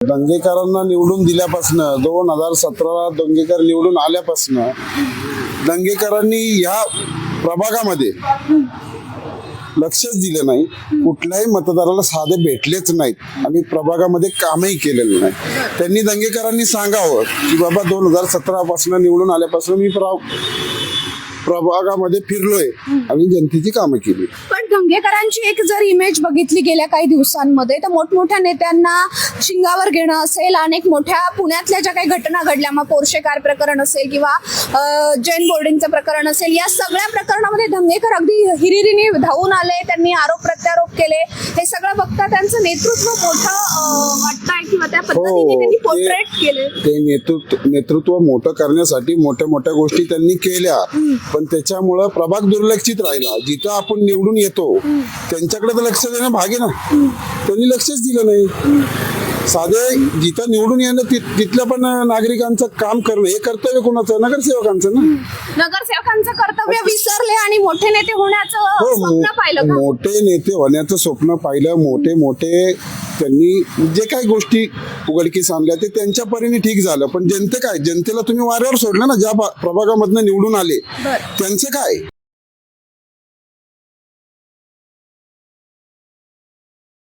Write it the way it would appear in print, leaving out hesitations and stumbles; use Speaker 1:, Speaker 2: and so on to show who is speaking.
Speaker 1: दंगेकरांना निवडून दिल्यापासून 2017 दंगेकर निवडून आल्यापासून दंगेकरांनी या प्रभागामध्ये लक्षच दिलं नाही, कुठल्याही मतदाराला साधे भेटलेच नाहीत आणि प्रभागामध्ये कामही केलेलं नाही. त्यांनी दंगेकरांनी सांगावं की बाबा 2017 पासून निवडून आल्यापासून मी प्रभागामध्ये फिरलोय आणि जनतेची कामं केली.
Speaker 2: पण दंगेकरांची एक जर इमेज बघितली गेल्या काही दिवसांमध्ये तर मोठमोठ्या नेत्यांना शिंगावर घेणं असेल, अनेक मोठ्या पुण्यातल्या ज्या काही घटना घडल्या, मग पोर्शे कार प्रकरण असेल किंवा जैन बोर्डिंगचं प्रकरण असेल, या सगळ्या प्रकरणामध्ये दंगेकर अगदी हिरिरीने धावून आले, त्यांनी आरोप प्रत्यारोप केले. हे सगळं बघता त्यांचं नेतृत्व मोठं वाटतंय किंवा त्या पद्धतीने त्यांनी पोर्ट्रेट केले.
Speaker 1: ते नेतृत्व मोठं करण्यासाठी मोठ्या मोठ्या गोष्टी त्यांनी केल्या, पण त्याच्यामुळं प्रभाग दुर्लक्षित राहिला. जिथं आपण निवडून येतो त्यांच्याकडे तर लक्ष देणं भाग आहे ना, त्यांनी लक्षच दिलं नाही. साधे जिथं निवडून येणं तिथल्या पण नागरिकांचं काम करणं हे कर्तव्य कोणाचं? नगरसेवकांचं ना.
Speaker 2: नगरसेवकांचं कर्तव्य विसरले आणि मोठे नेते होण्याचं स्वप्न पाहिलं का?
Speaker 1: मोठे नेते होण्याचं स्वप्न पाहिलं. मोठे त्यांनी जे काही गोष्टी उघडकीस आणल्या ते त्यांच्या परीने ठीक झालं, पण जनतेला तुम्ही वाऱ्यावर सोडलं ना. ज्या प्रभागामधनं निवडून आले त्यांचं काय?